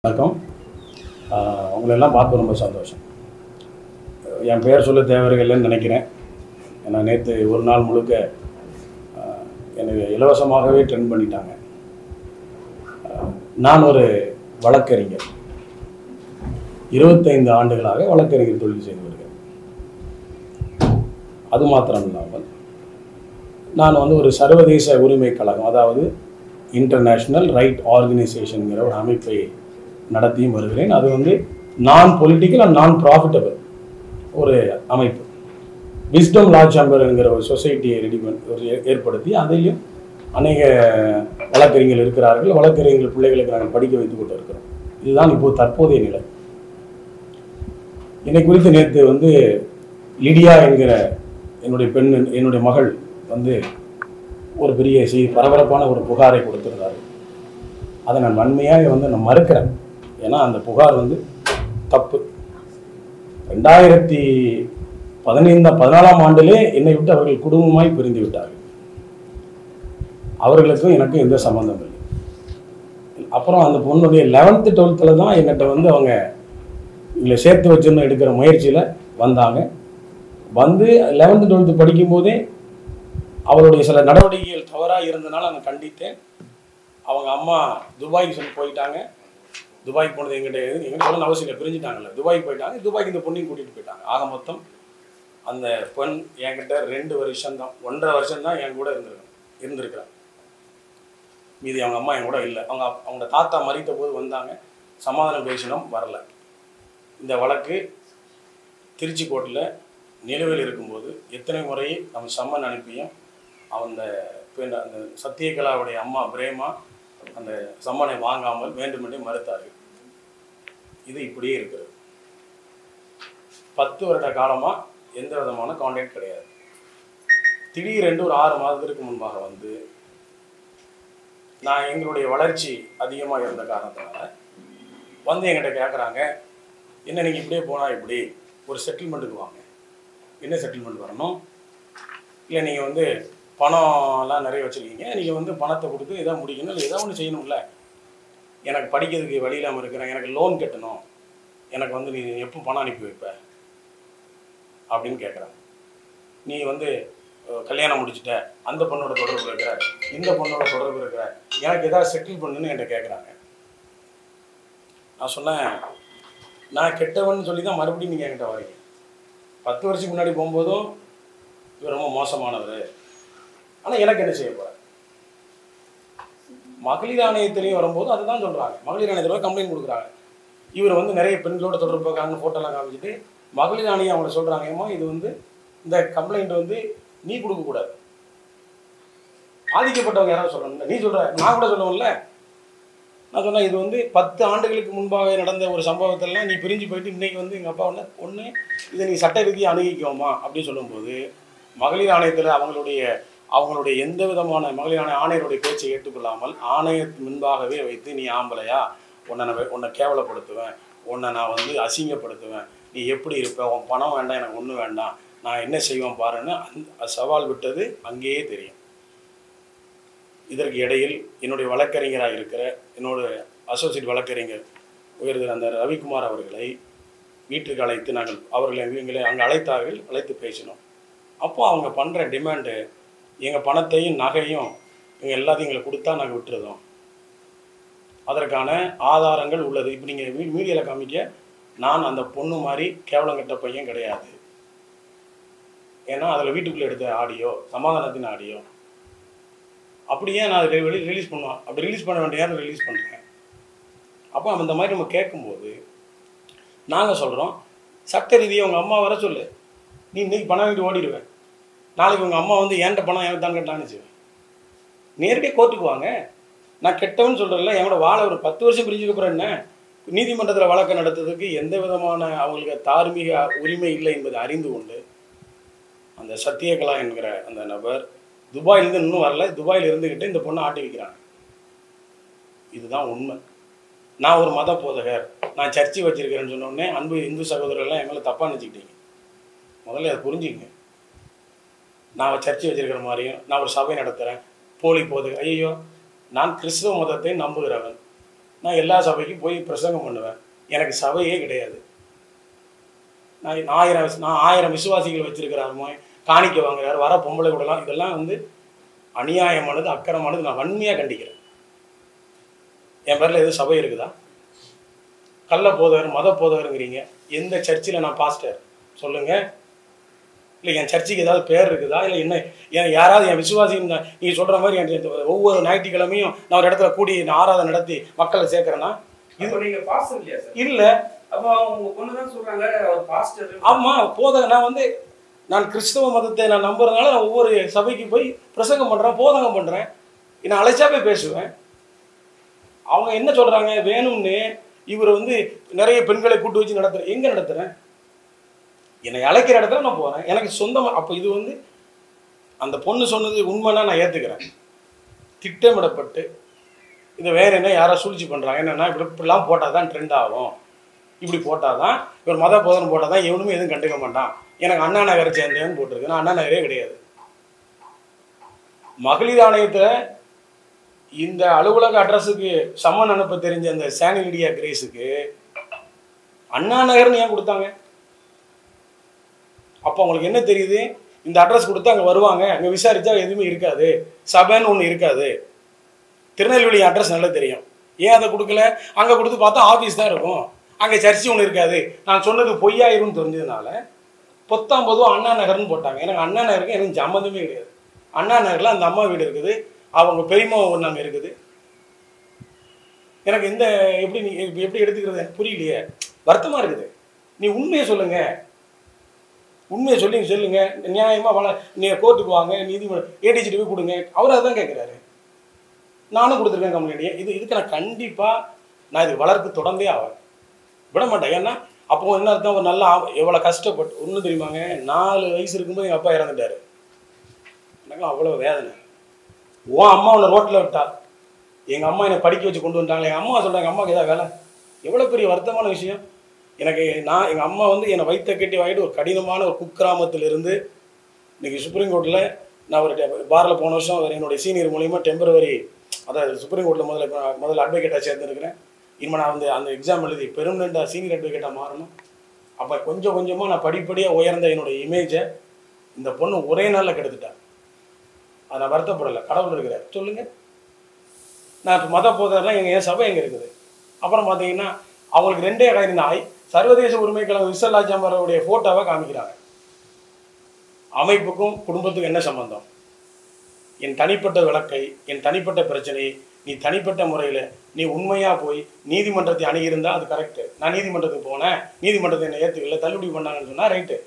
வணக்கம். உங்களெல்லாம் பார்த்து ரொம்ப சந்தோஷம். என் பேர் சொல்ல தேவையில்லைன்னு நினைக்கிறேன். ஏன்னா நேற்று ஒரு நாள் முழுக்க எனக்கு இலவசமாகவே ட்ரெண்ட் பண்ணிட்டாங்க. நான் ஒரு வழக்கறிஞர், 25 ஆண்டுகளாக வழக்கறிஞர் தொழில் செய்து வருகிறேன். அது மாத்திரம் இல்லாமல் நான் ஒரு சர்வதேச உரிமை கழகம், அதாவது இன்டர்நேஷ்னல் ரைட் ஆர்கனைசேஷனுங்கிற ஒரு அமைப்பை நடத்தியும் வருகிறேன். அது நான் பொலிட்டிக்கல் அண்ட் நான் ப்ராஃபிட்டபிள் ஒரு அமைப்பு. விஸ்டம் லா சேம்பர்ங்கிற ஒரு சொசைட்டியை ஏற்படுத்தி அதிலையும் அநேக வழக்கறிஞர்கள் இருக்கிறார்கள். வழக்கறிஞர்கள் பிள்ளைகளுக்கு நாங்கள் படிக்க வைத்துக் கொண்டு இருக்கிறோம். இதுதான் இப்போது தற்போதைய நிலை. என்னை குறித்து நேற்று லிடியா என்கிற என்னுடைய மகள் ஒரு பெரிய பரபரப்பான ஒரு புகாரை கொடுத்திருந்தார்கள். அதை நான் வன்மையாக நான் மறுக்கிறேன். ஏன்னா அந்த புகார் தப்பு. 2014ஆம் ஆண்டிலே என்னை விட்டு அவர்கள் குடும்பமாய் பிரிந்து விட்டார்கள். அவர்களுக்கும் எனக்கும் எந்த சம்பந்தம் இல்லை. அப்புறம் அந்த பொண்ணுடைய 11th 12th தான் என்கிட்ட அவங்க இங்களை சேர்த்து வச்சுன்னு எடுக்கிற முயற்சியில் வந்தாங்க. 11th 12th படிக்கும்போதே அவளுடைய சில நடவடிக்கைகள் தவறாக இருந்தனால நான் கண்டித்தேன். அவங்க அம்மா துபாய்க்கு போயிட்டாங்க. துபாய்க்கு போனது எங்கிட்ட சொல்ல அவசியம் இல்லை, பிரிஞ்சுட்டாங்கல்ல. துபாய்க்கு போயிட்டாங்க. துபாய்க்கு இந்த பொண்ணையும் கூட்டிகிட்டு போயிட்டாங்க. ஆக மொத்தம் அந்த பெண் என்கிட்ட 2 வருஷம்தான், 1.5 வருஷம்தான் என் கூட இருந்திருக்கிறாங்க. மீதி அவங்க அம்மா என் கூட இல்லை. அவங்க தாத்தா மறித்த போது வந்தாங்க, சமாதானம் பேசினோம், வரல. இந்த வழக்கு திருச்சி கோர்ட்டில் நிலுவையில் இருக்கும்போது எத்தனை முறை நம்ம சம்மன் அனுப்பியும் அந்த சத்யகலாவுடைய அம்மா பிரேமா அந்த சம்மனை வாங்காமல் வேண்டுமென்றே மறுத்தார்கள். இது இப்படியே இருக்கிறது. 10 வருட காலமாக எந்த விதமான கான்டாக்ட் கிடையாது. திடீரென்று ஒரு 6 மாதத்திற்கு முன்பாக நான் எங்களுடைய வளர்ச்சி அதிகமாக இருந்த காரணத்தினால என்கிட்ட கேட்குறாங்க, என்ன நீங்கள் இப்படியே போனால் இப்படி ஒரு செட்டில்மெண்ட்டுக்கு வாங்க. என்ன செட்டில்மெண்ட் வரணும்? இல்லை நீங்கள் பணம்லாம் நிறைய வச்சுருக்கீங்க, நீங்கள் பணத்தை கொடுத்து எதாவது முடிக்கணும், இல்லை ஏதாவது ஒன்று செய்யணும்ல. எனக்கு படிக்கிறதுக்கு வழி இல்லாமல் இருக்கிறேன், எனக்கு லோன் கட்டணும், எனக்கு நீ எப்போ பணம் அனுப்பி வைப்ப அப்படின்னு கேட்குறாங்க. நீ கல்யாணம் முடிச்சுட்ட, அந்த பொண்ணோட தொடர்பு இருக்கிற, இந்த பொண்ணோட தொடர்பு இருக்கிற, எனக்கு எதாவது செட்டில் பண்ணுன்னு என்கிட்ட கேட்குறாங்க. நான் சொன்னேன், நான் கெட்டவன்னு சொல்லி தான் மறுபடியும் நீங்கள் என்கிட்ட வரீங்க. 10 வருஷத்துக்கு முன்னாடி போகும்போதும் இவர் ரொம்ப மோசமானவர், ஆனால் எனக்கு என்ன செய்ய போகிறார்? மகளிர் ஆணையத்திலையும் வரும்போது அதுதான் சொல்கிறாங்க. மகளிர் ஆணையத்தில் கம்ப்ளைண்ட் கொடுக்குறாங்க. இவர் நிறைய பெண்களோட தொடர்பு பார்க்காங்க, ஃபோட்டோலாம் காமிச்சிட்டு மகளிர் ஆணையம் அவங்கள சொல்கிறாங்க, ஏமா இது இந்த கம்ப்ளைண்ட் நீ கொடுக்கக்கூடாது, பாதிக்கப்பட்டவங்க யாராவது சொல்லணும்ல. நீ சொல்கிற, நான் கூட சொல்லுவேன்ல. நான் சொன்னேன், இது 10 ஆண்டுகளுக்கு முன்பாக நடந்த ஒரு சம்பவத்தெல்லாம் நீ பிரிஞ்சு போயிட்டு இன்றைக்கி எங்கள் அப்பா ஒன்று இதை நீ சட்ட ரீதியாக அணுகிக்கோமா அப்படின்னு சொல்லும்போது மகளிர் ஆணையத்தில் அவங்களுடைய எந்த விதமான மகளிர் ஆணையருடைய பேச்சை ஏற்றுக்கொள்ளாமல் ஆணையத்து முன்பாகவே வைத்து, நீ ஆம்பளையா, உன்னை கேவலப்படுத்துவேன், உன்னை நான் அசிங்கப்படுத்துவேன், நீ எப்படி இருப்ப, உன் பணம் வேண்டாம், எனக்கு ஒன்றும் வேண்டாம், நான் என்ன செய்வேன் பாருன்னு சவால் விட்டது அங்கேயே தெரியும். இதற்கு இடையில் என்னுடைய வழக்கறிஞராக இருக்கிற என்னோட அசோசியேட் வழக்கறிஞர் உயர்ந்த அந்த ரவிக்குமார் அவர்களை வீட்டுக்கு அழைத்து எங்களை அங்கே அழைத்து பேசினோம். அப்போ அவங்க பண்ணுற டிமாண்டு, எங்கள் பணத்தையும் நகையும் எங்கள் எல்லாத்தையும் எங்களை கொடுத்தா நாங்கள் விட்டுருதோம், அதற்கான ஆதாரங்கள் உள்ளது. இப்போ நீங்கள் மீடியாவில் காமிக்க நான் அந்த பொண்ணு மாதிரி கேவலம் கட்ட பையன் கிடையாது. ஏன்னா அதில் வீட்டுக்குள்ளே எடுத்த ஆடியோ, சமாதானத்தின் ஆடியோ, அப்படியே நான் அதை ரிலீஸ் பண்ணுவேன். அப்படி ரிலீஸ் பண்ண வேண்டிய நேரம் ரிலீஸ் பண்ணுறேன். அப்போ அந்த மாதிரி நம்ம கேட்கும்போது நாங்கள் சொல்கிறோம், சட்ட ரீதியாக உங்கள் அம்மா வர சொல்லு, நீ இன்றைக்கி பணம் வாங்கிட்டு ஓடிடுவேன், நாளைக்கு உங்கள் அம்மா என்கிட்ட பணம் எனக்கு தான் கேட்டான்னு செய்வேன். நேரடியாக கோர்ட்டுக்கு வாங்க. நான் கெட்டவன்னு சொல்கிறேன்ல, எங்களோட வாழை ஒரு 10 வருஷம் பிரிஞ்சுக்கப்புறம் என்ன, நீதிமன்றத்தில் வழக்கு நடத்துறதுக்கு எந்த விதமான அவங்களுக்கு தார்மீக உரிமை இல்லை என்பதை அறிந்து கொண்டு அந்த சத்யகலா என்கிற அந்த நபர் துபாயிலேருந்து இன்னும் வரல, துபாயில் இருந்துக்கிட்டு இந்த பொண்ணை ஆட்டி வைக்கிறாங்க. இதுதான் உண்மை. நான் ஒரு மத போதகர், நான் சர்ச்சை வச்சிருக்கிறேன்னு சொன்னோடனே அன்பு இந்து சகோதரர்கள்லாம் எங்களை தப்பாக நினச்சிக்கிட்டீங்க. முதல்ல அதை புரிஞ்சுக்கங்க. நான் சர்ச்சை வச்சிருக்கிற மாதிரியும் நான் ஒரு சபை நடத்துகிறேன், போலி போதகர். ஐயோ, நான் கிறிஸ்துவ மதத்தை நம்புகிறவன், நான் எல்லா சபைக்கும் போய் பிரசங்கம் பண்ணுவேன். எனக்கு சபையே கிடையாது. நான் 1000 விசுவாசிகள் வச்சிருக்கிறாருமா, காணிக்க வாங்குறாரு, வர பொம்பளை கூடலாம், இதெல்லாம் வந்து அநியாயமானது, அக்கறமானது. நான் வன்மையாக கண்டிக்கிறேன். என் பேரில் எதுவும் சபை இருக்குதா? கள்ள போதவர், மத போதவருங்கிறீங்க. எந்த சர்ச்சில் நான் பாஸ்டர் சொல்லுங்கள். இல்லை என் சர்ச்சுக்கு ஏதாவது பேர் இருக்குதா? இல்லை என்ன யாராவது என் விசுவாசின்னு நீங்கள் சொல்கிற மாதிரி என் ஒவ்வொரு ஞாயிற்றுக்கிழமையும் நான் ஒரு இடத்துல கூடி நான் ஆராதனை நடத்தி மக்களை சேர்க்குறேன்னா இது நீங்கள் பாஸ்டர் இல்லையா சார்? இல்லை. அப்போ உங்கள் பொண்ணு தான் சொல்கிறாங்க அவர் பாஸ்டர். ஆமாம், போதக. நான் கிறிஸ்தவ மதத்தை நான் நம்புறதுனால நான் ஒவ்வொரு சபைக்கு போய் பிரசங்கம் பண்ணுறேன், போதகம் பண்ணுறேன். நான் அழைச்சா போய் பேசுவேன். அவங்க என்ன சொல்கிறாங்க, வேணும்னு இவர் வந்து நிறைய பெண்களை கூட்டு வச்சு நடத்துகிறேன். எங்கே நடத்துகிறேன்? என்னை அழைக்கிற இடத்துல நான் போகிறேன். எனக்கு சொந்தமாக. அப்போ இது வந்து அந்த பொண்ணு சொன்னது உண்மைன்னா நான் ஏற்றுக்கிறேன். திட்டமிடப்பட்டு இதை வேற என்ன யாரோ சூழ்ச்சி பண்ணுறாங்க. என்னென்னா இப்படிலாம் போட்டால் தான் ட்ரெண்ட் ஆகும், இப்படி போட்டால் தான், இவர் மத போதனை போட்டால் தான் எவனுமே எதுவும் கண்டுக்க மாட்டான். எனக்கு அண்ணா நகரை சேர்ந்தேன்னு போட்டிருக்கு. நான் அண்ணா நகரே கிடையாது. மகளிர் ஆணையத்தில் இந்த அலுவலக அட்ரஸுக்கு சம்மன் அனுப்ப தெரிஞ்ச அந்த சானிலிடியா கிரேஸுக்கு அண்ணா நகர்னு ஏன் கொடுத்தாங்க? அப்போ அவங்களுக்கு என்ன தெரியுது, இந்த அட்ரஸ் கொடுத்தா அங்கே வருவாங்க, அங்கே விசாரித்தா எதுவுமே இருக்காது, சபைன்னு ஒன்று இருக்காது. திருநெல்வேலி அட்ரஸ் நல்லா தெரியும். ஏன் அதை கொடுக்கல? அங்கே கொடுத்து பார்த்தா ஆஃபீஸ் தான் இருக்கும், அங்கே சர்ச்சு ஒன்று இருக்காது. நான் சொன்னது பொய்யாயிரும்னு தெரிஞ்சதுனால பொத்தாம்பதும் அண்ணா நகர்னு போட்டாங்க. எனக்கு அண்ணா நகருக்கு எனக்கு சம்மந்தமே கிடையாது. அண்ணா நகரில் அந்த அம்மா வீடு இருக்குது, அவங்க பெரியம்மா ஒன்று அங்கே இருக்குது. எனக்கு இந்த எப்படி நீ எப்படி எடுத்துக்கிறது புரியலையே, வருத்தமாக இருக்குது. நீ உண்மையை சொல்லுங்க, உண்மையை சொல்லுங்க. நியாயமாக நீங்கள் கோர்ட்டுக்கு வாங்க, நீதிமன்றம் ஏடிஜிட்டு போய் கொடுங்க. அவர் அதான் கேட்குறாரு. நானும் கொடுத்துருக்கேன் கம்ப்ளைண்ட். இதுக்கு நான் கண்டிப்பாக நான் இது வளர்ப்பு தொடர்ந்தே ஆவேன், விட மாட்டேன். ஏன்னா அப்போ என்ன அர்த்தம், ஒரு நல்லா எவ்வளோ கஷ்டப்பட்டு ஒன்றும் தெரியுமாங்க. 4 வயசு இருக்கும்போது எங்கள் அப்பா இறந்துட்டார். எனக்கு அவ்வளோ வேதனை. உன் அம்மா உன்னை ரோட்டில் விட்டா, எங்கள் அம்மா என்னை படிக்க வச்சு கொண்டு வந்துட்டாங்க. எங்கள் அம்மா சொல்கிறாங்க அம்மாவுக்கு ஏதாவது வேலை. எவ்வளோ பெரிய வருத்தமான விஷயம். எனக்கு எங்கள் அம்மா வந்து என்னை வயிற்ற கட்டி வாங்கிட்டு ஒரு கடினமான ஒரு குக்கிராமத்திலிருந்து இன்றைக்கி சுப்ரீம் கோர்ட்டில் நான் ஒரு பாரில் போன வருஷம் என்னுடைய சீனியர் மூலிமா டெம்பரவரி, அதாவது சுப்ரீம் கோர்ட்டில் முதல்ல அட்வொகேட்டாக சேர்ந்துருக்கிறேன். இனிமேல் நான் வந்து அந்த எக்ஸாம் எழுதி பெர்மனெண்ட்டாக சீனியர் அட்வொகேட்டாக மாறணும். அப்போ கொஞ்சம் கொஞ்சமாக நான் படிப்படியாக உயர்ந்த என்னுடைய இமேஜை இந்த பொண்ணு ஒரே நாளில் கெடுத்துட்டேன். அதை நான் வருத்தப்படலை. கடவுள் இருக்கிறார். சொல்லுங்கள். நான் இப்போ மத போதெல்லாம் என் சபை எங்கே இருக்குது? அப்புறம் பார்த்தீங்கன்னா அவங்களுக்கு 2 காரியம். சர்வதேச உரிமைக்கழகம் விசல்லாச்சாம்பரோடைய ஃபோட்டோவை காமிக்கிறாங்க. அமைப்புக்கும் குடும்பத்துக்கும் என்ன சம்பந்தம்? என் தனிப்பட்ட வழக்கை, என் தனிப்பட்ட பிரச்சனை நீ தனிப்பட்ட முறையில் நீ உண்மையாக போய் நீதிமன்றத்தை அணுகியிருந்தால் அது கரெக்டு. நான் நீதிமன்றத்துக்கு போனேன், நீதிமன்றத்தை என்னை ஏற்றுக்கல, தள்ளுபடி பண்ணாங்கன்னு சொன்னால் ரைட்டு.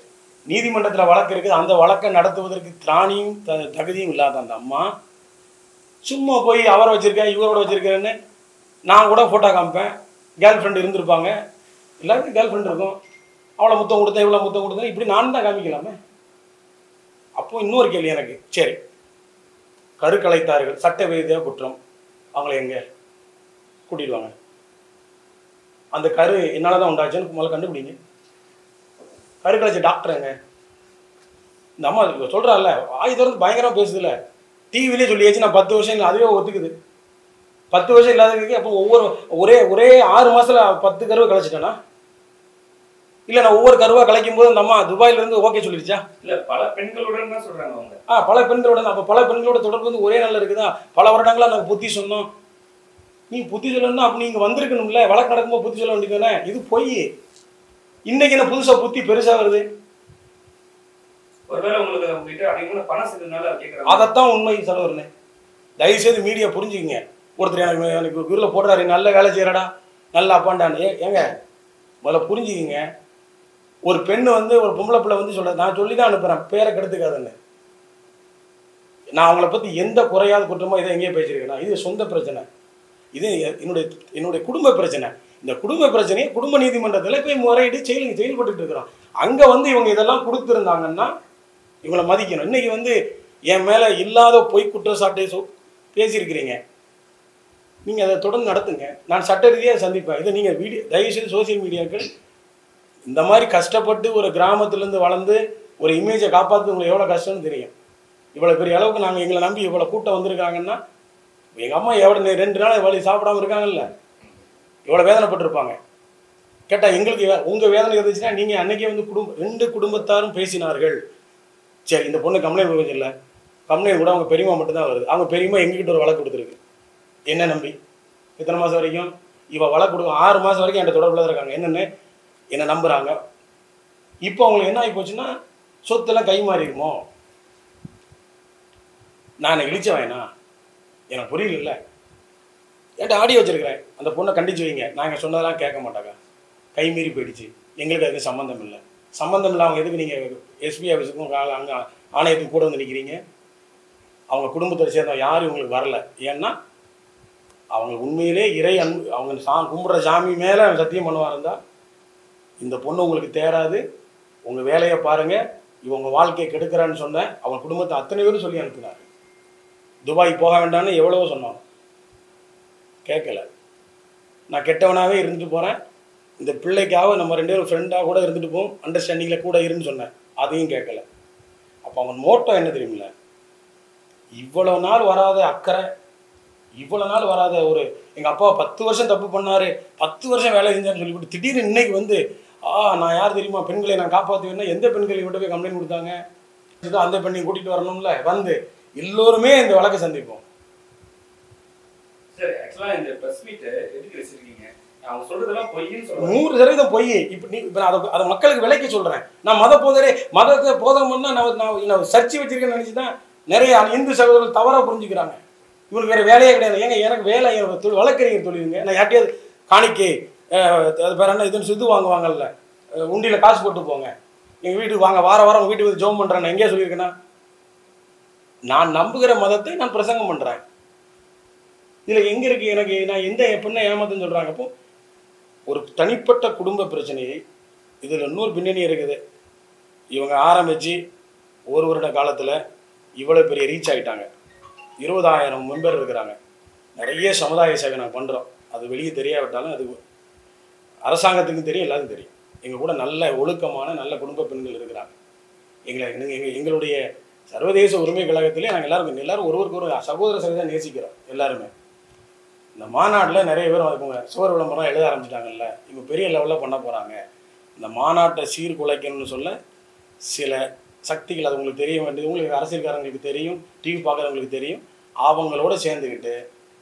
நீதிமன்றத்தில் வழக்கு இருக்குது, அந்த வழக்கை நடத்துவதற்கு திராணியும் தகுதியும் இல்லாத அந்த அம்மா சும்மா போய் அவரை வச்சுருக்கேன் இவரோட வச்சுருக்கேன்னு நான் கூட ஃபோட்டோ காமிப்பேன். கேர்ள் ஃப்ரெண்டு இருந்திருப்பாங்க, எல்லாருக்கும் கேர்ள் ஃப்ரெண்ட் இருக்கும். அவ்வளோ முத்தம் கொடுத்தேன், இவ்வளோ முத்தம் கொடுத்தேன், இப்படி நானும் தான் காமிக்கலாமே. அப்போ இன்னொரு கேள்வி எனக்கு, சரி கருக்கலைத்தார்கள், சட்ட விரோத குற்றம், அவங்கள எங்கே கூட்டிடுவாங்க? அந்த கரு என்னால் தான் உண்டாச்சுன்னு முதல்ல கண்டுபிடிங்க. கருக்கலைச்ச டாக்டர் எங்க? இந்த அம்மா சொல்கிறாள்ல, வாய் திறந்து பயங்கரமாக பேசுதில்ல, டிவிலே சொல்லியாச்சு நான் 10 வருஷம் இல்லை, அதுவே ஒத்துக்குது. 10 வருஷம் இல்லாததுக்கு அப்போ ஒரே 6 மாதத்தில் 10 கருவை கலைச்சிட்டேன்னா? இல்லை நான் ஒவ்வொரு கருவாக கலைக்கும் போது அந்த அம்மா துபாயிலேருந்து ஓகே சொல்லிடுச்சா? இல்லை, பல பெண்களுடன் தான் சொல்கிறாங்க அவங்க. பல பெண்களுடன். அப்போ பல பெண்களோட தொடர்பு வந்து ஒரே நாளில் இருக்குதா? பல வருடங்களாக நாங்கள் புத்தி சொன்னோம். நீ புத்தி சொல்லணும்னா அப்போ நீங்கள் வந்திருக்கணும்ல, வழக்கு நடக்கும்போது புத்தி சொல்ல வேண்டியதானே? இது பொய். இன்னைக்கு என்ன புதுசாக புத்தி பெருசாக வருது? ஒருவேளை உங்களுக்கு உங்ககிட்ட அதிகமான பணம் செஞ்சதுனால கேட்குறாங்க. அதைத்தான் உண்மை செலவருன்னு தயவுசெய்து மீடியா புரிஞ்சுக்கிங்க. ஒருத்தர் எனக்கு குருவில் போடுறாரு, நல்ல வேலை செய்கிறடா, நல்ல அப்பாண்டான்னு. ஏங்க முதல்ல புரிஞ்சுக்கிங்க. ஒரு பெண்ணு வந்து ஒரு பொம்பளை பிள்ளை வந்து சொல்ல, நான் சொல்லி தான் அனுப்புகிறேன், பேரை கெடுத்துக்காதுன்னு. நான் அவங்கள பற்றி எந்த குறையாத குற்றமோ இதை எங்கேயே பேசியிருக்கேன்னா? இது சொந்த பிரச்சனை, இது என்னுடைய குடும்ப பிரச்சனை. இந்த குடும்ப பிரச்சனையை குடும்ப நீதிமன்றத்தில் போய் முறையிட்டு செயல்பட்டு இருக்கிறோம். அங்கே வந்து இவங்க இதெல்லாம் கொடுத்துருந்தாங்கன்னா இவங்களை மதிக்கணும். இன்றைக்கி வந்து என் மேலே இல்லாத பொய் குற்றச்சாட்டை பேசியிருக்கிறீங்க, நீங்கள் அதை தொடர்ந்து நடத்துங்க. நான் சட்ட ரீதியாக சந்திப்பேன். இதை நீங்கள் தயவுசெய்து சோசியல் மீடியாக்கள் இந்த மாதிரி கஷ்டப்பட்டு ஒரு கிராமத்துலேருந்து வளர்ந்து ஒரு இமேஜை காப்பாற்று உங்களுக்கு எவ்வளோ கஷ்டம்னு தெரியும். இவ்வளோ பெரிய அளவுக்கு நாங்கள் எங்களை நம்பி இவ்வளோ கூட்டம் வந்திருக்காங்கன்னா, எங்கள் அம்மா எவ்வளோ 2 நாள் வழி சாப்பிடாமல் இருக்காங்கல்ல, எவ்வளோ வேதனைப்பட்டிருப்பாங்க. கேட்டால் எங்களுக்கு உங்கள் வேதனை இருந்துச்சுன்னா நீங்கள் அன்றைக்கே வந்து ரெண்டு குடும்பத்தாரும் பேசினார்கள். சரி, இந்த பொண்ணு கம்ப்ளைண்ட் கொடுக்க இல்லை, கம்ப்ளைண்ட் கூட அவங்க பெரியம்மா மட்டும்தான் வருது. அவங்க பெரியம்மா எங்ககிட்ட ஒரு வழக்கு கொடுத்துருக்கு. என்ன நம்பி இத்தனை மாதம் வரைக்கும் இவள் வழக்கு கொடுக்கும் 6 மாதம் வரைக்கும் என்கிட்ட தொடர்பில் தான் இருக்காங்க. என்னை நம்புகிறாங்க. இப்போ அவங்களுக்கு என்ன ஆகி போச்சுன்னா சொத்தெல்லாம் கை மாறிடுமோ. நான் இழிச்ச வேணா எனக்கு புரியல. என்கிட்ட ஆடியோ வச்சுருக்கிறேன். அந்த பொண்ணை கண்டிச்சு வைங்க. நாங்கள் சொன்னதெல்லாம் கேட்க மாட்டாங்க. கை மீறி போயிடுச்சு. எங்களுக்கு அதுக்கு சம்மந்தம் இல்லை. சம்மந்தம் இல்லை. அவங்க எதுக்கு நீங்கள் எஸ்பி ஆஃபீஸுக்கும் அங்கே ஆணையத்துக்கு கூட வந்து நிற்கிறீங்க? அவங்க குடும்பத்தை சேர்ந்தவங்க யாரும் இவங்களுக்கு வரல. ஏன்னா அவங்க உண்மையிலே இறை அன்பு, அவங்க கும்பிட்ற சாமி மேலே சத்தியம் பண்ணுவார் இருந்தால் இந்த பொண்ணு உங்களுக்கு தேராது, உங்கள் வேலையை பாருங்கள், இவங்க வாழ்க்கையை கெடுக்கிறான்னு சொன்னேன். அவங்க குடும்பத்தை அத்தனை பேரும் சொல்லி அனுப்பினார். துபாய் போக வேண்டாம்னு எவ்வளவோ சொன்னாங்க, கேட்கல. நான் கெட்டவனாகவே இருந்துட்டு போகிறேன், இந்த பிள்ளைக்காக நம்ம 2 பேரும் ஃப்ரெண்டாக கூட இருந்துட்டு போவோம், அண்டர்ஸ்டாண்டிங்கில் கூட இருன்னு சொன்னேன். அதையும் கேட்கல. அப்போ அவங்க மோட்டோ என்ன தெரியுமில்ல, இவ்வளோ நாள் வராத அக்கறை, இவ்வளோ நாள் வராத ஒரு எங்கள் அப்பா 10 வருஷம் தப்பு பண்ணார், 10 வருஷம் வேலை செஞ்சான்னு சொல்லிவிட்டு திடீர்னு இன்னைக்கு வந்து நான் யார் தெரியுமா, பெண்களை நான் காப்பாற்றுவேன்னா எந்த பெண்கள் இவட்ட போய் கம்ப்ளைண்ட் கொடுத்தாங்க, அந்த பெண்ணையும் கூட்டிகிட்டு வரணும்ல, வந்து எல்லோருமே இந்த வழக்கை சந்திப்போம். சரி, ஆக்சுவலாக இந்த ப்ரெஸ் மீட் எதுக்கு வச்சிருக்கீங்க? அவங்க சொல்றதெல்லாம் பொய்ன்னு சொல்றாங்க. 100% பொய். இப்போ அதை மக்களுக்கு விலைக்கு சொல்கிறேன். நான் மதத்தை போதகம் பண்ணால் நான் சர்ச்சை வச்சிருக்கேன்னு நினச்சி தான் நிறைய இந்து சகோதரர்கள் தவறாக புரிஞ்சுக்கிறாங்க. இவனுக்கு வேறு வேலையே கிடையாது. ஏங்க எனக்கு வேலை வழக்கறிஞர் தொழிலுங்க. நான் யார்ட்டையாவது காணிக்கை அது பேர் என்ன இதுன்னு இது வாங்குவாங்கல்ல, உண்டியில் காசு போட்டு போங்க, எங்கள் வீட்டுக்கு வாங்க, வாரம் வாரம் வீட்டுக்கு வந்து ஜோம் பண்ணுறேன், நான் எங்கேயா சொல்லியிருக்கேன்னா? நான் நம்புகிற மதத்தை நான் பிரசங்கம் பண்ணுறேன். இதில் எங்கே இருக்குது எனக்கு, நான் எந்த பெண்ணை ஏமாத்துன்னு சொல்கிறாங்க. அப்போ ஒரு தனிப்பட்ட குடும்ப பிரச்சனையை இதில் இன்னொரு பின்னணி இருக்குது. இவங்க ஆரம்பித்து ஒரு வருட காலத்தில் இவ்வளோ பெரிய ரீச் ஆகிட்டாங்க. 20,000 மெம்பர் இருக்கிறாங்க. நிறைய சமுதாய சேவை நாங்கள் பண்ணுறோம். அது வெளியே தெரியாவிட்டாலும் அது அரசாங்கத்துக்கும் தெரியும், எல்லாத்துக்கும் தெரியும். எங்கள் கூட நல்ல ஒழுக்கமான நல்ல குடும்ப பெண்கள் இருக்கிறாங்க. எங்களுடைய சர்வதேச உரிமை கழகத்திலே நாங்கள் எல்லோரும் ஒருவருக்கு ஒரு சகோதர சகோதரியாக நேசிக்கிறோம் எல்லாருமே. இந்த மாநாட்டில் நிறைய பேர் இவங்க சுவர் விளம்பரம் எழுத ஆரம்பிச்சிட்டாங்கல்ல, இவங்க பெரிய லெவலில் பண்ண போகிறாங்க. இந்த மாநாட்டை சீர்குலைக்கணும்னு சொல்ல சில சக்திகள், அது உங்களுக்கு தெரிய வேண்டியது, உங்களுக்கு அரசியல்காரங்களுக்கு தெரியும், டிவி பார்க்குறவங்களுக்கு தெரியும். அவங்களோட சேர்ந்துக்கிட்டு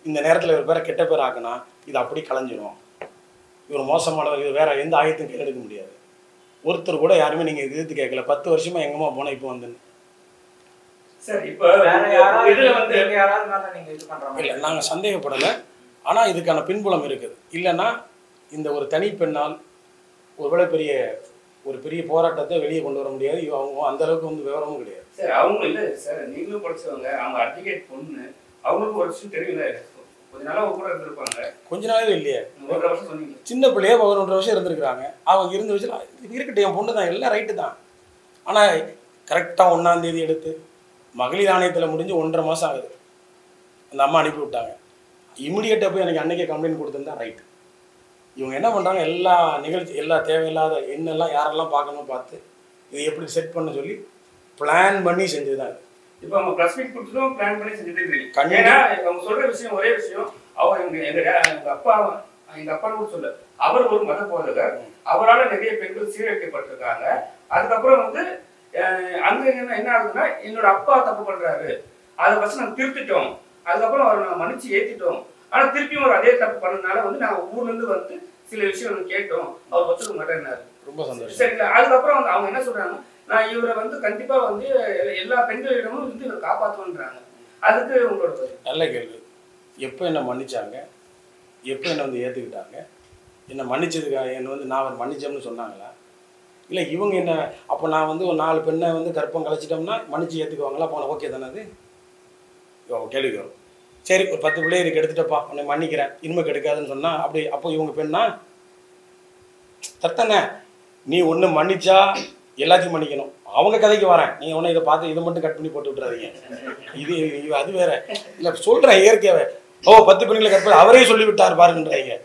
இந்த நேரத்தில் இவர் பேரை கெட்ட பேர் ஆக்கினா இது அப்படி கலைஞ்சிடும். இவர் மோசமானவர், இது வேறு எந்த ஆயத்தையும் கையில் எடுக்க முடியாது. ஒருத்தர் கூட யாருமே நீங்கள் எதிர்த்து கேட்கல. 10 வருஷமாக எங்கம்மா போனால் இப்போ வந்து இல்லை, நாங்கள் சந்தேகப்படலை. ஆனால் இதுக்கான பின்புலம் இருக்குது. இல்லைன்னா இந்த ஒரு தனிப்பெண்ணால் ஒருவேளை ஒரு பெரிய போராட்டத்தை வெளியே கொண்டு வர முடியாது. அவங்க அந்த அளவுக்கு வந்து விவரமும் கிடையாது. சார் அவங்க இல்லை சார், நீங்களும் படிச்சவங்க, அவங்க அட்வொகேட் பொண்ணு, அவங்களுக்கு ஒரு விஷயம் தெரியல. கொஞ்ச நாளாக கூட இருந்திருப்பாங்க. கொஞ்ச நாளாவே இல்லையே, 1.5 வருஷம் சொன்னீங்க. சின்ன பிள்ளையே 11 வருஷம் இருந்திருக்கிறாங்க. அவங்க இருந்து வச்சு இருக்கட்டும், என் பொண்ணு தான், எல்லாம் ரைட்டு தான். ஆனால் கரெக்டாக 1ஆம் தேதி எடுத்து மகளிர் ஆணையத்தில் முடிஞ்சு 1.5 மாதம் ஆகுது. அந்த அம்மா அனுப்பி விட்டாங்க. இமிடியேட்டாக போய் எனக்கு அன்றைக்கே கம்ப்ளைண்ட் கொடுத்துருந்தா ரைட்டு. இவங்க என்ன பண்ணுறாங்க, எல்லா நிகழ்ச்சி எல்லா தேவையில்லாத என்னெல்லாம் யாரெல்லாம் பார்க்கணும் பார்த்து இது எப்படி செட் பண்ண சொல்லி பிளான் பண்ணி செஞ்சது தான். இப்போ அவங்க ப்ரெஸ் மீட் கொடுத்துட்டும் பிளான் பண்ணி செஞ்சுட்டு இருக்கீங்க. ஏன்னா அவங்க சொல்கிற விஷயம் ஒரே விஷயம், அவர் எங்கள் அப்பான்னு கூட சொல்ல, அவர் ஒரு மத போதகர், அவரால் நிறைய பெண்கள் சீரழிக்கப்பட்டிருக்காங்க. அதுக்கப்புறம் வந்து அங்கே என்ன ஆகுதுன்னா, என்னோட அப்பா தப்பு பண்ணுறாரு, அதை ஃபஸ்ட் நாங்கள் திருத்திட்டோம், அதுக்கப்புறம் அவரை நாங்கள் மன்னிச்சு ஏற்றிட்டோம். ஆனால் திருப்பியும் ஒரு அதே தப்பு பண்ணதுனால வந்து நாங்கள் ஊர்லேருந்து வந்து சில விஷயம் கேட்டோம், அவர் ஒத்துக்க மாட்டேன்னாரு. ரொம்ப சந்தோஷம். சரிங்களா? அதுக்கப்புறம் வந்து அவங்க என்ன சொல்கிறாங்க, நான் இவரை வந்து கண்டிப்பாக வந்து எல்லா பெண்களிடமும் வந்து இவரை காப்பாற்றுவோன்றாங்க. அதுக்கு உங்களோட நல்ல கேள்வி. எப்போ என்ன மன்னிச்சாங்க, எப்போ என்னை வந்து ஏற்றுக்கிட்டாங்க, என்னை மன்னிச்சதுக்காக என்னை வந்து நான் அவர் மன்னிச்சோம்னு சொன்னாங்களா, இல்லை இவங்க என்ன அப்போ நான் வந்து ஒரு 4 பெண்ணை வந்து கற்பம் கலைச்சிட்டோம்னா மன்னிச்சு ஏற்றுக்குவாங்களா? அப்போ ஓகே தானே? அது கேள்வி வரும். சரி, ஒரு 10 பிள்ளைகளுக்கு எடுத்துட்டப்பா, உன்னை மன்னிக்கிறேன், இனிமே கெடுக்காதுன்னு சொன்னால் அப்படி அப்போ இவங்க பெண்ணா தத்தனை? நீ ஒன்று மன்னிச்சா எல்லாத்தையும் மன்னிக்கணும். அவங்க கதைக்கு வரேன், நீங்கள் ஒன்று இதை பார்த்து இதை மட்டும் கட் பண்ணி போட்டு விட்டுறாதீங்க. இது அது வேற இல்லை, சொல்கிறேன் இயற்கையாவே. 10 பெண்களை கற்பனை அவரே சொல்லிவிட்டார் பாருங்கன்றாங்க.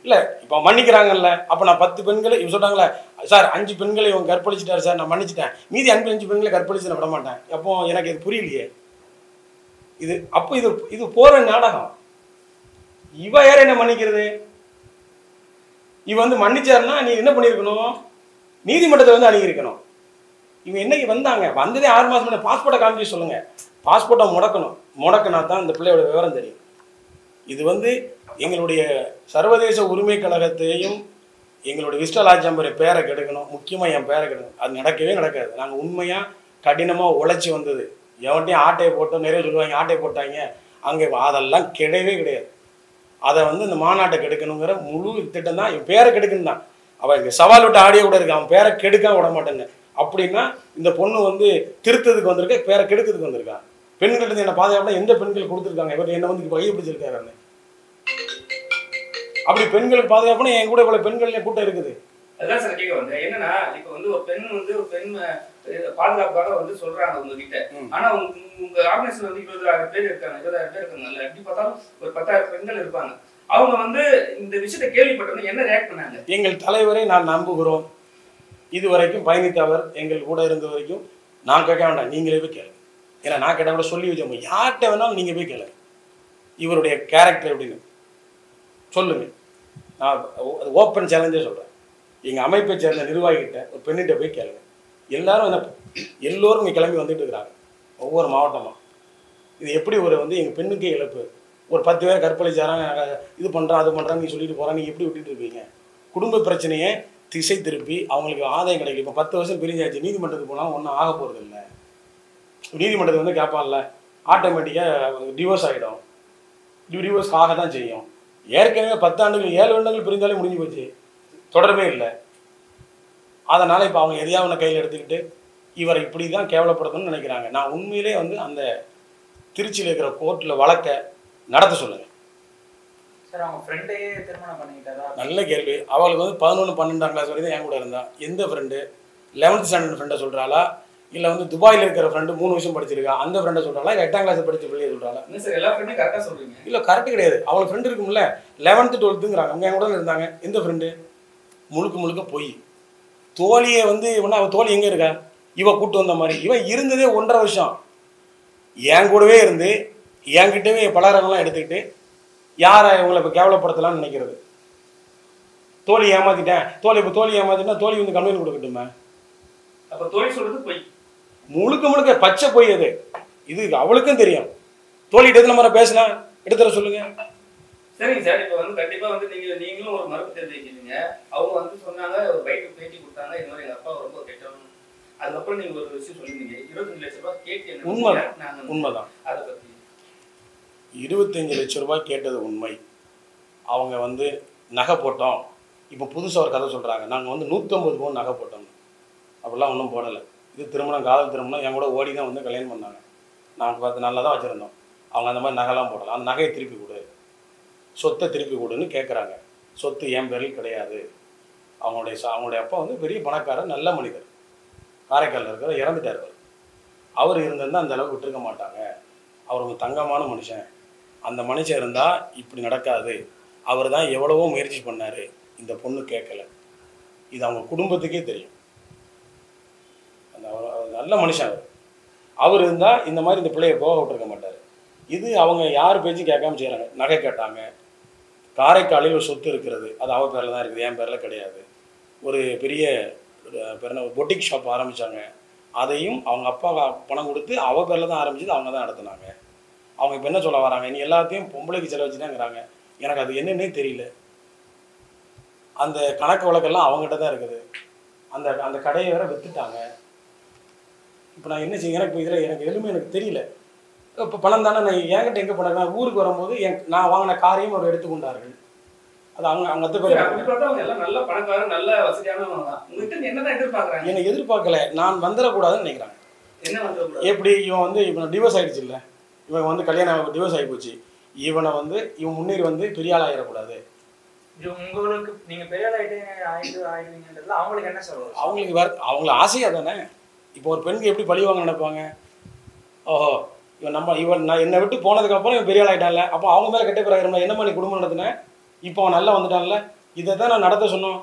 இல்லை இப்போ மன்னிக்கிறாங்கல்ல, அப்போ நான் 10 பெண்களை இவங்க சொல்கிறாங்களே, சார் 5 பெண்களை இவங்க கற்பழிச்சிட்டார் சார், நான் மன்னிச்சிட்டேன், மீதி 5 பெண்களை கற்பழிச்சு நான் விட மாட்டேன். அப்போ எனக்கு இது புரியலையே. இது அப்போ இது போகிற நாடகம். இவ யார் என்ன மன்னிக்கிறது? இவன் வந்து மன்னிச்சாருன்னா நீ என்ன பண்ணியிருக்கணும், நீதிமன்றத்தை வந்து அணுகியிருக்கணும். இவங்க என்னைக்கு வந்தாங்க, வந்ததே 6 மாதம் முன்னாடி. பாஸ்போர்ட்டை காமிச்சு சொல்லுங்கள், பாஸ்போர்ட்டை முடக்கினா தான் இந்த பிள்ளையோட விவரம் தெரியும். இது வந்து எங்களுடைய சர்வதேச உரிமை கழகத்தையும் எங்களுடைய விஸ்டலாஜம்பரை பேரை கெடுக்கணும், முக்கியமாக என் பேரை கெடுக்கணும். அது நடக்கவே நடக்காது. நாங்கள் உண்மையாக கடினமாக உழைச்சி வந்தது. எவன்ட்டையும் ஆட்டையை போட்டோம், நிறைய சொல்லுவாங்க ஆட்டையை போட்டாங்க அங்கே, அதெல்லாம் கிடையவே கிடையாது. அதை வந்து இந்த மாநாட்டை கெடுக்கணுங்கிற முழு திட்டம் தான். என் பேரை கெடுக்கணும் தான். அவன் இங்கே சவால் விட்டு ஆடியோ கூட இருக்கு, அவன் பேரை கெடுக்க விட மாட்டேன்னு. அப்படின்னா இந்த பொண்ணு வந்து திருத்ததுக்கு வந்திருக்க, பேரை கெடுக்கிறதுக்கு வந்திருக்கான். பெண்கள்கிட்ட என்ன பாதுகாப்புனா எந்த பெண்கள் கொடுத்துருக்காங்க, இவர் என்ன வந்து கையை பிடிச்சிருக்காரு. அப்படி பெண்களுக்கு பாதுகாப்புனா என் கூட இவ்வளவு பெண்கள் கூட்டம் இருக்குது. அதுதான் சார் கேட்க வந்தேன். என்னன்னா இப்ப வந்து ஒரு பெண் பாதுகாப்பாக வந்து சொல்றாங்க உங்ககிட்ட. ஆனா உங்க ஆர்கனைசேஷன் வந்து 20,000 பேர் இருக்காங்க, 20,000 பேர் இருக்காங்கல்ல, எப்படி பார்த்தாலும் ஒரு 10,000 பெண்கள் இருப்பாங்க. அவங்க வந்து இந்த விஷயத்தை கேள்விப்பட்டோன்னு என்ன ரியாக்ட் பண்ணாங்க? எங்கள் தலைவரை நான் நம்புகிறோம், இதுவரைக்கும் பயணித்தவர் எங்கள் கூட இருந்த வரைக்கும் நான் கேட்க வேண்டாம், நீங்களே போய் கேளுங்க. ஏன்னா நான் கேட்டால் கூட சொல்லி வச்சோம், யார்கிட்ட வேணாலும் நீங்கள் போய் கேளுங்க இவருடைய கேரக்டர் எப்படின்னு சொல்லுங்க. நான் ஓப்பன் சேலஞ்சே சொல்கிறேன். எங்கள் அமைப்பை சேர்ந்த நிர்வாகிகிட்ட ஒரு பெண்ணிட்ட போய் கேளுங்க. எல்லாரும் என்ன எல்லோரும் இங்கே கிளம்பி வந்துட்டு இருக்கிறாங்க ஒவ்வொரு மாவட்டமாக. இது எப்படி ஒரு வந்து எங்கள் பெண்ணுக்கே இழப்பு. ஒரு 10 பேர் கற்பழிச்சாராங்க, இது பண்ணுறான் அது பண்ணுறான்னு நீ சொல்லிட்டு போகிறான், நீங்கள் எப்படி விட்டுட்டு இருப்பீங்க? குடும்ப பிரச்சனையை திசை திருப்பி அவங்களுக்கு ஆதாயம் கிடைக்கல. இப்போ 10 வருஷம் பிரிஞ்சாச்சு, நீதிமன்றத்துக்கு போனாலும் ஒன்றும் ஆக போகிறது இல்லை. நீதிமன்றத்தை வந்து கேட்பான்ல, ஆட்டோமேட்டிக்காக டிவோர்ஸ் ஆகிடும். டிவோர்ஸ் ஆக தான் செய்யும். ஏற்கனவே 10 ஆண்டுகள் 7 வருடங்கள் பிரிந்தாலே முடிஞ்சு போச்சு, தொடர்பே இல்லை. அதனால் இப்போ அவங்க எதையாவது ஒன்று கையில் எடுத்துக்கிட்டு இவரை இப்படி தான் கேவலப்படுத்தணும்னு நினைக்கிறாங்க. நான் உண்மையிலே வந்து அந்த திருச்சியில் இருக்கிற கோர்ட்டில் வழக்க நடத்த சொல்லுங்கள். நல்ல கேள்வி. அவளுக்கு வந்து 11, 12ஆம் கிளாஸ் வரைக்கும் என் கூட இருந்தா. எந்த ஃப்ரெண்டு? 11th ஸ்டாண்டர்ட் ஃப்ரெண்டை சொல்கிறாளா, இல்லை வந்து துபாயில் இருக்கிற ஃப்ரெண்டு 3 வருஷம் படிச்சிருக்கா அந்த ஃப்ரெண்டை சொல்கிறாளா, 8ஆம் கிளாஸ் படித்த பிள்ளையை சொல்கிறாளா? இல்லை, கரெக்டு கிடையாது. அவளுக்கு ஃப்ரெண்டு இருக்கும்ல, 11th 12ங்கிறாங்க. அவங்க என் கூட இருந்தாங்க. எந்த ஃப்ரெண்டு? முழுக்க போய் தோழியை வந்து இவனா, அவள் தோழி எங்கே இருக்கா? இவ கூட்டு வந்த மாதிரி. இவன் இருந்ததே 1.5 வருஷம் என் கூடவே இருந்து என்கிட்டவே பலகாரங்கள்லாம் எடுத்துக்கிட்டு யாரை இவங்களை இப்போ கேவலப்படுத்தலாம்னு நினைக்கிறது. தோழி ஏமாத்திட்டேன், இப்போ தோழி ஏமாத்திட்டா தோழி வந்து கம்ப்ளைண்ட் கொடுக்கட்டுமே. அப்போ தோழி சொல்றது போய் முழுக்க பச்சை போய் அது. இது அவளுக்கும் தெரியும். தோழிகிட்ட எத்தனை முறை பேசலாம், எடுத்துற சொல்லுங்க. சரிங்க சார். இப்போ வந்து கண்டிப்பாக வந்து நீங்களும் ஒரு மறுப்பு தெரிவிக்கிறீங்க. அவங்க வந்து சொன்னாங்க, ஒரு பைக்கு பேட்டி கொடுத்தாங்க, இந்த மாதிரி எங்கள் அப்பா ரொம்ப கெட்டவன். அதுக்கப்புறம் நீங்கள் ஒரு விஷயம் சொல்லிருந்தீங்க, 25 லட்ச ரூபாய் கேட்டு. உண்மைதான். அதை பற்றி 25 லட்ச ரூபாய் கேட்டது உண்மை. அவங்க வந்து நகை போட்டோம். இப்போ புதுசாக ஒரு கதை சொல்கிறாங்க, நாங்கள் வந்து 150 பவுன் நகை போட்டோம். அப்படிலாம் ஒன்றும் போடலை. இது திருமணம், காதல் திருமணம். என் கூட ஓடி தான் வந்து கல்யாணம் பண்ணாங்க. நாங்கள் பார்த்து நல்லா தான் வச்சுருந்தோம். அவங்க அந்த மாதிரி நகைலாம் போடலாம். அந்த நகையை திருப்பி கொடு, சொத்தை திருப்பி கொடுன்னு கேட்குறாங்க. சொத்து என் பேரில் கிடையாது. அவங்களுடைய அப்பா வந்து பெரிய பணக்காரர், நல்ல மனிதர், காரைக்காலில் இருக்கிற, இறந்துட்டார். அவர் இருந்திருந்தால் அந்த அளவுக்கு விட்டுருக்க மாட்டாங்க. அவர் ஒரு தங்கமான மனுஷன். அந்த மனுஷன் இருந்தால் இப்படி நடக்காது. அவர் தான் எவ்வளவோ முயற்சி பண்ணார், இந்த பொண்ணு கேட்கல. இது அவங்க குடும்பத்துக்கே தெரியும். அந்த நல்ல மனுஷன் அவர் இருந்தால் இந்த மாதிரி இந்த பிள்ளையை போக விட்டுருக்க மாட்டார். இது அவங்க யார் பேச்சும் கேட்காம செய்கிறாங்க. நகை கேட்டாங்க. காரைக்காலில் ஒரு சொத்து இருக்கிறது, அது அவள் பேரில் தான் இருக்குது, என் பேரில் கிடையாது. ஒரு பெரிய பொட்டிக் ஷாப் ஆரம்பித்தாங்க. அதையும் அவங்க அப்பா பணம் கொடுத்து அவள் பேரில் தான் ஆரம்பிச்சது, அவங்க தான் நடத்துனாங்க. அவங்க இப்போ என்ன சொல்ல வராங்க, நீ எல்லாத்தையும் பொம்பளைக்கு செலவச்சுதாங்கிறாங்க. எனக்கு அது என்னன்னே தெரியல. அந்த கணக்கு வழக்கெல்லாம் அவங்ககிட்ட தான் இருக்குது. அந்த கடையை வேற விற்றுட்டாங்க. இப்போ நான் என்ன செய்ய, எனக்கு இதில் எனக்கு எதுவுமே எனக்கு தெரியல. இப்போ பணம் தானே, நான் என்கிட்ட எங்கே பண்ண, நான் ஊருக்கு வரும்போது நான் வாங்கின காரையும் அவர் எடுத்துக்கொண்டார்கள். அது அவங்க அத்தை பேர். நல்ல பணக்காரர், நல்ல வசதியானவங்க. என்னதான் எதிர்பார்க்குறாங்க? எனக்கு எதிர்பார்க்கல, நான் வந்துடக்கூடாதுன்னு நினைக்கிறாங்க. என்ன வந்துடக்கூடாது? எப்படி இவன் வந்து இப்போ டிவோர்ஸ் ஆகிடுச்சு இல்லை, இவன் வந்து கல்யாணம் டிவோர்ஸ் ஆகி போச்சு, இவனை வந்து இவன் முன்னேறி வந்து பெரிய ஆள் ஆகிடக்கூடாது. உங்களுக்கு நீங்கள் பெரிய ஆள் ஆகிடுவீங்கன்றதுல அவங்களுக்கு என்ன சொல்லுவாங்க? அவங்களுக்கு வேறு அவங்கள ஆசையாக தானே. இப்போ ஒரு பெண்ணுக்கு எப்படி பழிவாங்க நினைப்பாங்க, ஓஹோ இவன் நான் என்னை விட்டு போனதுக்கப்புறம் இவன் பெரிய ஆள் ஆகிட்டான்ல, அப்போ அவங்க மேலே கெட்ட பேர் ஆகிருந்தா என்ன பண்ணி குடும்பம் நடத்தினேன், இப்போ அவன் நல்லா வந்துட்டான்ல, இதை தான் நான் நடத்த சொன்னோம்.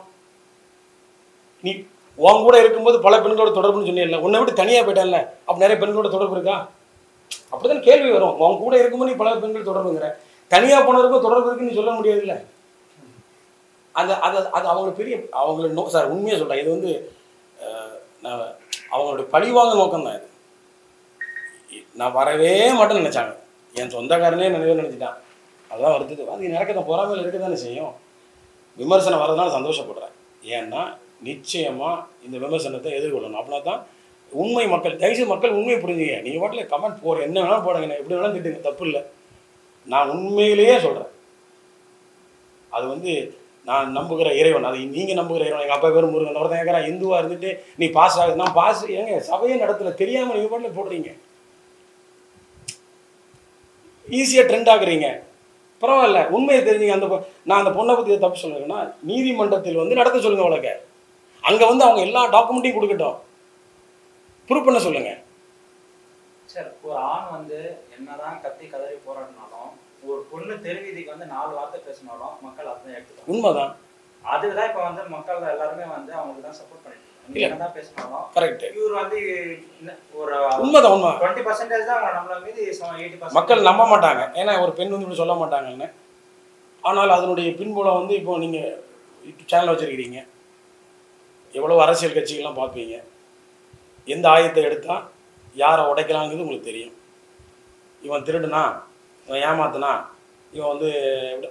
நீ உன் கூட இருக்கும்போது பல பெண்களோட தொடர்புன்னு சொன்னியல்ல, உன்னை விட்டு தனியாக போயிட்டான்ல, அப்போ நிறைய பெண்களோட தொடர்பு இருக்கா? அப்படிதான் கேள்வி வரும். உன் கூட இருக்கும்போது நீ பல பெண்கள் தொடர்புங்கிற, தனியாக போனதுக்கும் தொடர்பு இருக்குன்னு சொல்ல முடியாது இல்லை. அது அது அது அவங்களுக்கு பெரிய அவங்களுக்கு சார் உண்மையாக சொல்கிறேன், இது வந்து நான் அவங்களுடைய பழிவாங்க நோக்கம் தான் இது. நான் வரவே மாட்டேன்னு நினச்சாங்க, என் சொந்தக்காரனே நினச்சிட்டான். அதுதான் வருது. அது நடக்கிற பொறாமையில் இருக்க தானே செய்யும். விமர்சனம் வர்றதுனால சந்தோஷப்படுறேன். ஏன்னா நிச்சயமாக இந்த விமர்சனத்தை எதிர்கொள்ளணும். அப்படின்னா தான் உண்மை மக்கள், தயவுசெய்து மக்கள் உண்மையை புரிஞ்சுங்க. நீங்கள் பாட்டில் கமெண்ட் போகிற என்ன வேணாலும் போடுங்க, எப்படி வேணாலும் திட்டுங்க, தப்பு இல்லை. நான் உண்மையிலேயே சொல்கிறேன், அது வந்து நான் நம்புகிற இறைவன், அது நீங்கள் நம்புகிற இறைவன். எங்கள் அப்பா பேர் முருகன், ஒருத்தன் கேட்குறான் இந்துவாக இருந்துட்டு நீ பாஸ் ஆகுது. நான் பாஸ் ஏங்க சபையே நடத்தல, தெரியாமல் நீங்கள் பாட்டில் போடுறீங்க, ஈஸியாக ட்ரெண்ட் ஆகுறீங்க. பரவாயில்ல, உண்மையை தெரிஞ்சுங்க. நான் அந்த பொண்ணை பற்றி தப்பு சொல்லுங்கன்னா நீதிமன்றத்தில் வந்து நடத்த சொல்லுங்கள் வழக்க. அங்கே வந்து அவங்க எல்லா டாக்குமெண்ட்டையும் கொடுக்கட்டும், ப்ரூவ் பண்ண சொல்லுங்கள். சார், ஒரு ஆண் வந்து என்னதான் கத்தி கதறி போராடினாலும், ஒரு பொண்ணு தெருவீதிக்கு வந்து 4 வார்த்தை பேசினாலும் மக்கள் அதான் எடுத்துக்கணும். உண்மைதான். அதுதான் இப்போ வந்து மக்கள் எல்லாருமே வந்து அவங்களுக்கு தான் சப்போர்ட் பண்ணிட்டு என்னதான் பேசினாலும் கரெக்ட். இவர் வந்து ஒரு உண்மைதான், உண்மை 20% தான் நம்மள மீது 80% மக்கள் நம்ப மாட்டாங்க. ஏன்னா ஒரு பெண் வந்து இப்படி சொல்ல மாட்டாங்கன்னு. ஆனால் அதனுடைய பின்புலம் வந்து இப்போ நீங்கள் சேனல் வச்சுருக்கிறீங்க, எவ்வளோ அரசியல் கட்சிகள்லாம் பார்ப்பீங்க, எந்த ஆயத்தை எடுத்தால் யாரை உடைக்கலாங்கிறது உங்களுக்கு தெரியும். இவன் திருடுனா, இவன் ஏமாத்தினா, இவன் வந்து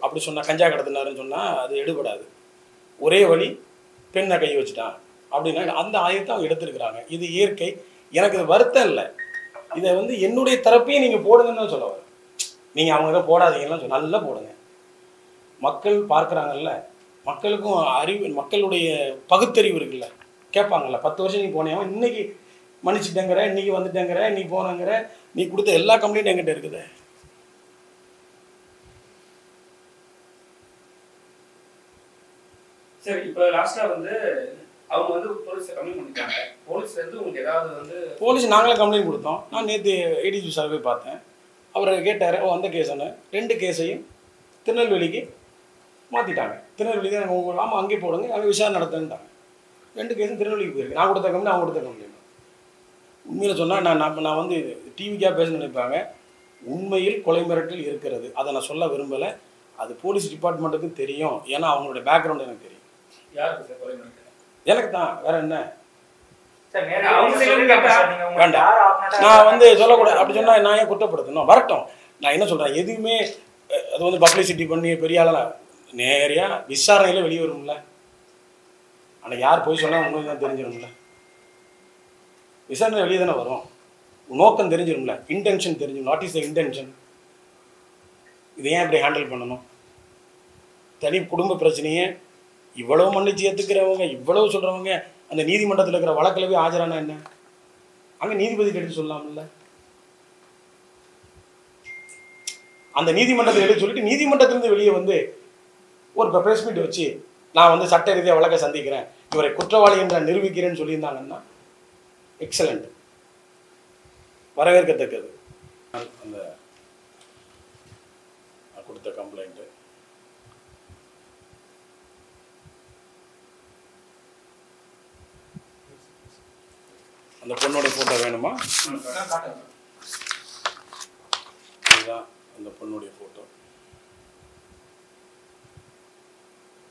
அப்படி சொன்னால் கஞ்சா கடத்தினாருன்னு சொன்னால் அது எடுபடாது. ஒரே வழி பெண்ணை கை வச்சுட்டான் அப்படின்னா அந்த ஆயத்தை அவங்க எடுத்துருக்குறாங்க. இது இயற்கை. எனக்கு இது வருத்தம் இல்லை. இதை வந்து என்னுடைய தரப்பையும் நீங்கள் போடுங்கன்னு தான் சொல்ல வரேன். நீங்கள் அவங்க இதை போடாதீங்கலாம் நல்லா போடுங்க. மக்கள் பார்க்குறாங்கல்ல, மக்களுக்கும் அறிவு, மக்களுடைய பகுத்தறிவு இருக்குல்ல, கேட்பாங்கல்ல. 10 வருஷம் நீ போனேன், இன்னைக்கு மன்னிச்சுட்டேங்கிற, இன்னைக்கு வந்துட்டேங்கிற, நீ போனங்கிற, நீ கொடுத்த எல்லா கம்ப்ளைண்ட்டும் என்கிட்ட இருக்குது. சரி, இப்போ லாஸ்டா வந்து அவங்க வந்து போலீஸ் கம்ப்ளைண்ட் பண்ணிட்டாங்க. போலீஸ்ல இருந்து உங்களுக்கு ஏதாவது வந்து போலீஸ் நாங்களே கம்ப்ளைண்ட் கொடுத்தோம். நான் நேற்று ஏடிஜி சார் போய் பார்த்தேன். அவர் கேட்டார், அந்த கேஸுன்னு 2 கேஸையும் திருநெல்வேலிக்கு மாற்றிட்டாங்க. திருநெல்வேலி தான் உங்களுக்கு, ஆமாம் அங்கே போடுங்க, அங்கே விசாரணை நடத்துன்ட்டாங்க. 2 கேஸும் திருநெல்வேலிக்கு போயிருக்கு. நான் கொடுத்த கம்ப்ளைண்ட், அவங்க கொடுத்த கம்ப்ளைண்ட். உண்மையில் சொன்னால் நான் வந்து டிவிக்காக பேச நினைப்பாங்க. உண்மையில் கொலை மிரட்டல் இருக்கிறது. அதை நான் சொல்ல விரும்பலை. அது போலீஸ் டிபார்ட்மெண்ட்டுக்கும் தெரியும். ஏன்னா அவங்களோட பேக்ரவுண்ட் எனக்கு தெரியும். யாருக்கு சார் கொலை மிரட்டல்? எனக்கு தான், வேற என்ன. வேண்டாம், நான் வந்து சொல்லக்கூடாது. அப்படி சொன்னால் நான் ஏன் குற்றப்படுத்தணும்? வரட்டும். நான் என்ன சொல்கிறேன், எதுவுமே அது வந்து பப்ளிசிட்டி பண்ணி பெரிய ஆளெல்லாம் நேரடியாக விசாரணையில் வெளியே வரும்ல. ஆனால் யார் போய் சொன்னால் உங்களுக்கு தான் தெரிஞ்சிடும்ல. விசாரணை வெளியே தானே வரும். நோக்கம் தெரிஞ்சிடும்ல, இன்டென்ஷன் தெரிஞ்சிடும். What is the intention? இதை ஏன் இப்படி ஹேண்டில் பண்ணணும்? தனி குடும்ப பிரச்சனையே இவ்வளவு மன்னிச்சு ஏற்றுக்கிறவங்க, இவ்வளவு சொல்கிறவங்க, அந்த நீதிமன்றத்தில் இருக்கிற வழக்கில் போய் ஆஜரானா என்ன? அங்கே நீதிபதி எடுத்து சொல்லலாம்ல. அந்த நீதிமன்றத்தை எடுத்து சொல்லிட்டு நீதிமன்றத்திலிருந்து வெளியே வந்து ஒரு ப்ரெஸ் மீட் வச்சு நான் வந்து சட்ட ரீதியாக வழக்கை சந்திக்கிறேன், இவரை குற்றவாளி என்று நிரூபிக்கிறேன்னு சொல்லியிருந்தாங்கன்னா எக்ஸலண்ட், வரவேற்கத்தக்கது. அந்த கொடுத்த கம்ப்ளைண்ட்டு அந்த பொண்ணோட ஃபோட்டோ வேணுமா? இதுதான் அந்த பொண்ணுடைய ஃபோட்டோ.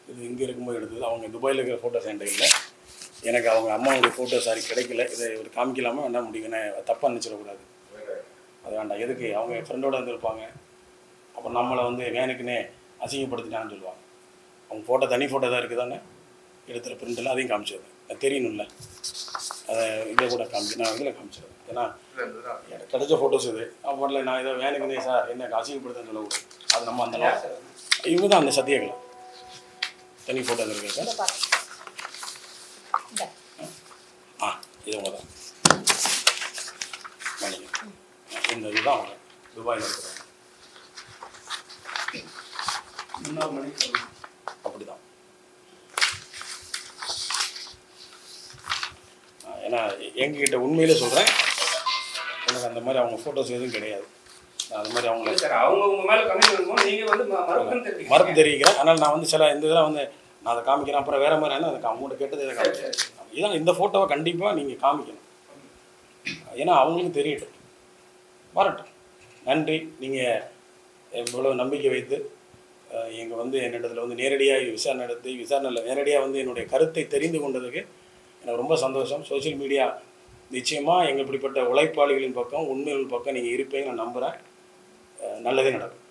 இது இங்கே இருக்கும்போது எடுத்தது. அவங்க துபாயில் இருக்கிற ஃபோட்டோஸ் என்கிட்ட இல்லை. எனக்கு அவங்க அம்மாவுடைய ஃபோட்டோ சாரி கிடைக்கல. இதை ஒரு காமிக்கலாமா என்ன முடியுங்கண்ணே, தப்பாக நினச்சிடக்கூடாது. அது வேண்டாம். எதுக்கு? அவங்க ஃப்ரெண்டோடு வந்துருப்பாங்க, அப்புறம் நம்மளை வந்து வேனுக்குன்னே அசிங்கப்படுத்திட்டான்னு சொல்லுவாங்க. அவங்க ஃபோட்டோ தனி ஃபோட்டோ தான் இருக்குது தானே, எடுத்துகிற பிரிண்டில் அதையும் காமிச்சது அது தெரியணும்ல. அதை இதை கூட நான் இதில் காமிச்சிடுறேன். ஏன்னா எனக்கு கிடைச்ச ஃபோட்டோஸ் இது. அப்போல நான் இதை வேணுக்குன்னே சார் என்ன அசிங்கப்படுத்தன்னு சொல்லக்கூடாது. அது நம்ம அந்த இவங்க தான் அந்த சத்தியகலை தனி ஃபோட்டோ இருக்கு சார். இது அவங்க தான் இந்த இதுதான் அவங்க துபாயில் இருக்கிறாங்க. அப்படிதான். ஏன்னா எங்ககிட்ட உண்மையிலே சொல்கிறேன், எனக்கு அந்த மாதிரி அவங்க ஃபோட்டோஸ் எதுவும் கிடையாது. அது மாதிரி அவங்க மேலே கம்ப்ளைண்ட் நீங்கள் வந்து மறுப்பு தெரிவிக்கிறேன். ஆனால் நான் வந்து சில இந்த இதெல்லாம் வந்து நான் அதை காமிக்கிறேன். அப்புறம் வேறு மாதிரி ஆனால் அதுக்கு அவங்கள்ட்ட கேட்டது இதை காமிக்கிறேன். இதான் இந்த ஃபோட்டோவை கண்டிப்பாக நீங்கள் காமிக்கணும். ஏன்னா அவங்களுக்கும் தெரியட்டும், வரட்டும். நன்றி. நீங்கள் இவ்வளோ நம்பிக்கை வைத்து எங்கள் வந்து என்னிடத்தில் வந்து நேரடியாக விசாரணையில் நேரடியாக வந்து என்னுடைய கருத்தை தெரிந்து கொண்டதுக்கு எனக்கு ரொம்ப சந்தோஷம். சோஷியல் மீடியா நிச்சயமாக எங்கள் இப்படிப்பட்ட உழைப்பாளிகளின் பக்கம் உண்மைகளின் பக்கம் நீங்கள் இருப்பீங்க நான் நம்புகிறேன். நல்லதே நடக்கும்.